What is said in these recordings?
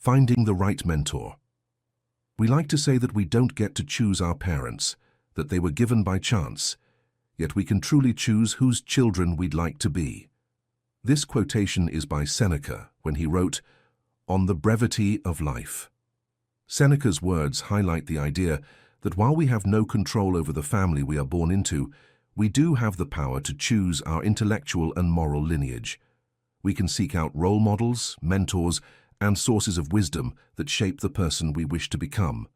Finding the right mentor. We like to say that we don't get to choose our parents, that they were given by chance, yet we can truly choose whose children we'd like to be. This quotation is by Seneca when he wrote, "On the brevity of life." Seneca's words highlight the idea that while we have no control over the family we are born into, we do have the power to choose our intellectual and moral lineage. We can seek out role models, mentors, and sources of wisdom that shape the person we wish to become.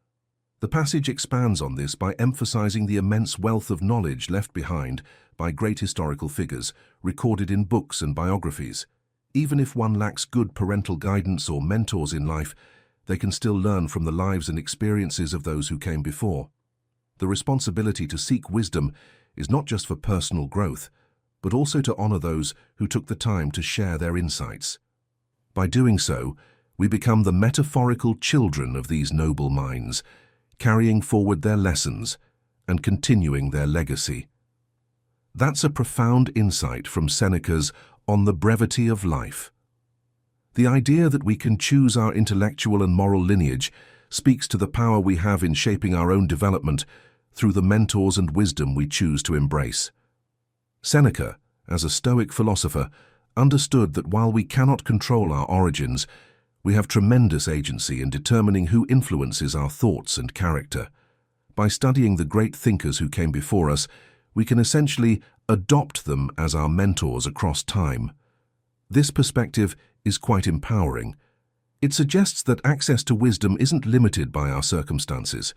The passage expands on this by emphasizing the immense wealth of knowledge left behind by great historical figures, recorded in books and biographies. Even if one lacks good parental guidance or mentors in life, they can still learn from the lives and experiences of those who came before. The responsibility to seek wisdom is not just for personal growth, but also to honor those who took the time to share their insights. By doing so, we become the metaphorical children of these noble minds, carrying forward their lessons and continuing their legacy. That's a profound insight from Seneca's On the Brevity of Life. The idea that we can choose our intellectual and moral lineage speaks to the power we have in shaping our own development through the mentors and wisdom we choose to embrace. Seneca, as a Stoic philosopher, understood that while we cannot control our origins, we have tremendous agency in determining who influences our thoughts and character. By studying the great thinkers who came before us, we can essentially adopt them as our mentors across time. This perspective is quite empowering. It suggests that access to wisdom isn't limited by our circumstances.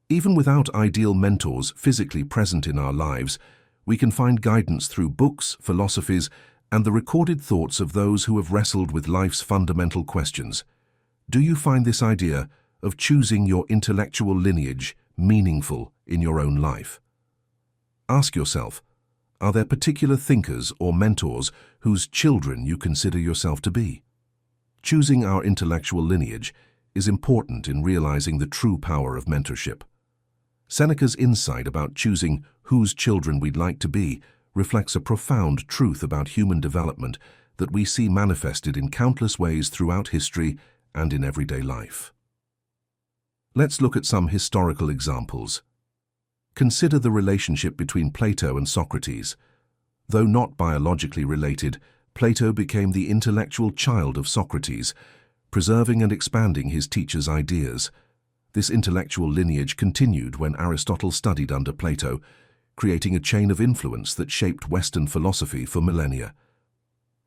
Even without ideal mentors physically present in our lives, we can find guidance through books, philosophies, and the recorded thoughts of those who have wrestled with life's fundamental questions. Do you find this idea of choosing your intellectual lineage meaningful in your own life? Ask yourself, are there particular thinkers or mentors whose children you consider yourself to be? Choosing our intellectual lineage is important in realizing the true power of mentorship. Seneca's insight about choosing whose children we'd like to be reflects a profound truth about human development that we see manifested in countless ways throughout history and in everyday life. Let's look at some historical examples. Consider the relationship between Plato and Socrates. Though not biologically related, Plato became the intellectual child of Socrates, preserving and expanding his teacher's ideas. This intellectual lineage continued when Aristotle studied under Plato, creating a chain of influence that shaped Western philosophy for millennia.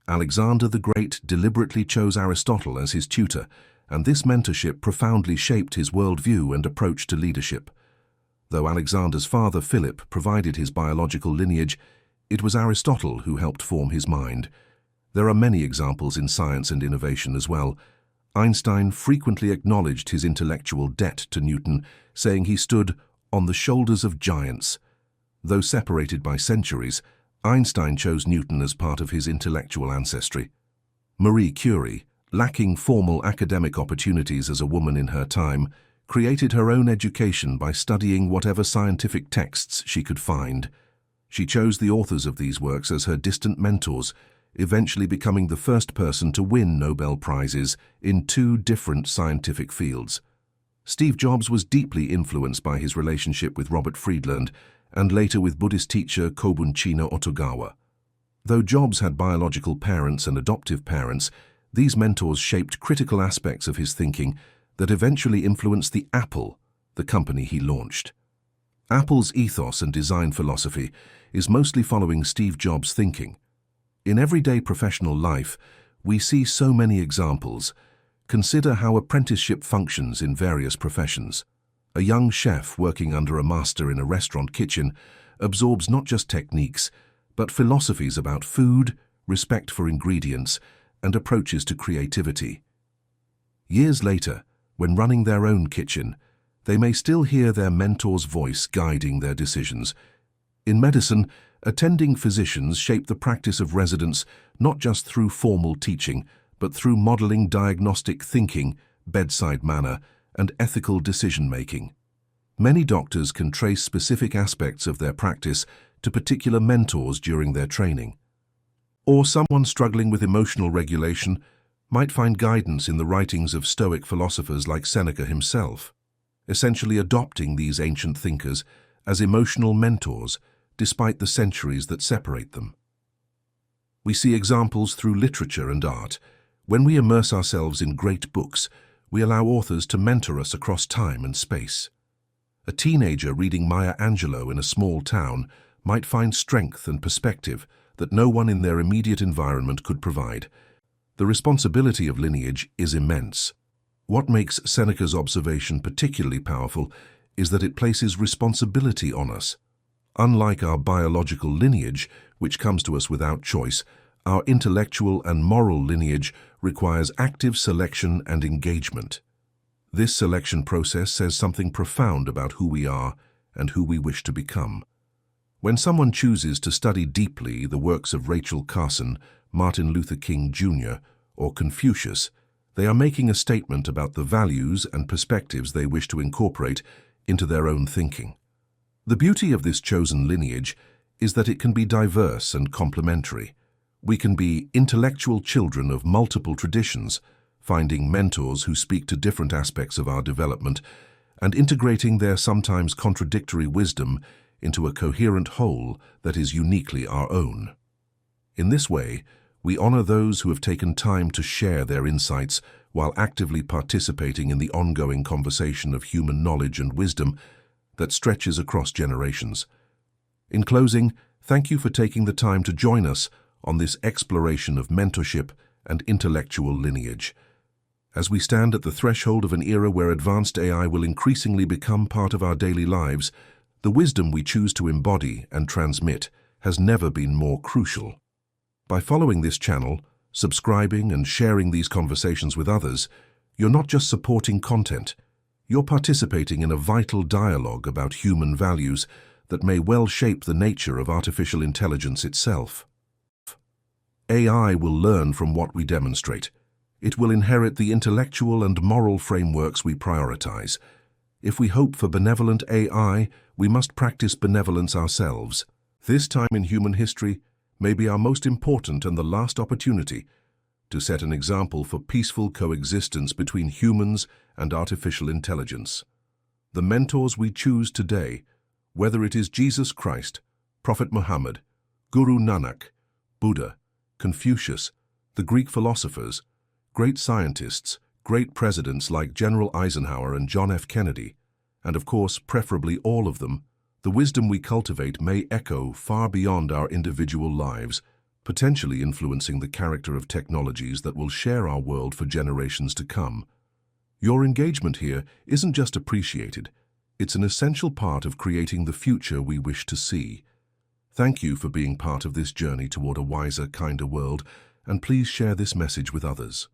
Alexander the Great deliberately chose Aristotle as his tutor, and this mentorship profoundly shaped his worldview and approach to leadership. Though Alexander's father, Philip, provided his biological lineage, it was Aristotle who helped form his mind. There are many examples in science and innovation as well. Einstein frequently acknowledged his intellectual debt to Newton, saying he stood on the shoulders of giants. Though separated by centuries, Einstein chose Newton as part of his intellectual ancestry. Marie Curie, lacking formal academic opportunities as a woman in her time, created her own education by studying whatever scientific texts she could find. She chose the authors of these works as her distant mentors, eventually becoming the first person to win Nobel Prizes in 2 different scientific fields. Steve Jobs was deeply influenced by his relationship with Robert Friedland and later with Buddhist teacher Kobun Chino Otogawa. Though Jobs had biological parents and adoptive parents, these mentors shaped critical aspects of his thinking that eventually influenced the Apple, the company he launched. Apple's ethos and design philosophy is mostly following Steve Jobs' thinking. In everyday professional life, we see so many examples. Consider how apprenticeship functions in various professions. A young chef working under a master in a restaurant kitchen absorbs not just techniques, but philosophies about food, respect for ingredients, and approaches to creativity. Years later, when running their own kitchen, they may still hear their mentor's voice guiding their decisions. In medicine, attending physicians shape the practice of residents not just through formal teaching, but through modeling diagnostic thinking, bedside manner, and ethical decision-making. Many doctors can trace specific aspects of their practice to particular mentors during their training. Or someone struggling with emotional regulation might find guidance in the writings of Stoic philosophers like Seneca himself, essentially adopting these ancient thinkers as emotional mentors despite the centuries that separate them. We see examples through literature and art. When we immerse ourselves in great books, we allow authors to mentor us across time and space. A teenager reading Maya Angelou in a small town might find strength and perspective that no one in their immediate environment could provide. The responsibility of lineage is immense. What makes Seneca's observation particularly powerful is that it places responsibility on us. Unlike our biological lineage, which comes to us without choice, our intellectual and moral lineage requires active selection and engagement. This selection process says something profound about who we are and who we wish to become. When someone chooses to study deeply the works of Rachel Carson, Martin Luther King Jr., or Confucius, they are making a statement about the values and perspectives they wish to incorporate into their own thinking. The beauty of this chosen lineage is that it can be diverse and complementary. We can be intellectual children of multiple traditions, finding mentors who speak to different aspects of our development and integrating their sometimes contradictory wisdom into a coherent whole that is uniquely our own. In this way, we honor those who have taken time to share their insights while actively participating in the ongoing conversation of human knowledge and wisdom that stretches across generations. In closing, thank you for taking the time to join us on this exploration of mentorship and intellectual lineage. As we stand at the threshold of an era where advanced AI will increasingly become part of our daily lives, the wisdom we choose to embody and transmit has never been more crucial. By following this channel, subscribing and sharing these conversations with others, you're not just supporting content, you're participating in a vital dialogue about human values that may well shape the nature of artificial intelligence itself. AI will learn from what we demonstrate. It will inherit the intellectual and moral frameworks we prioritize. If we hope for benevolent AI, we must practice benevolence ourselves. This time in human history may be our most important and the last opportunity to set an example for peaceful coexistence between humans and artificial intelligence. The mentors we choose today, whether it is Jesus Christ, Prophet Muhammad, Guru Nanak, Buddha, Confucius, the Greek philosophers, great scientists, great presidents like General Eisenhower and John F. Kennedy, and of course, preferably all of them, the wisdom we cultivate may echo far beyond our individual lives, potentially influencing the character of technologies that will share our world for generations to come. Your engagement here isn't just appreciated, it's an essential part of creating the future we wish to see. Thank you for being part of this journey toward a wiser, kinder world, and please share this message with others.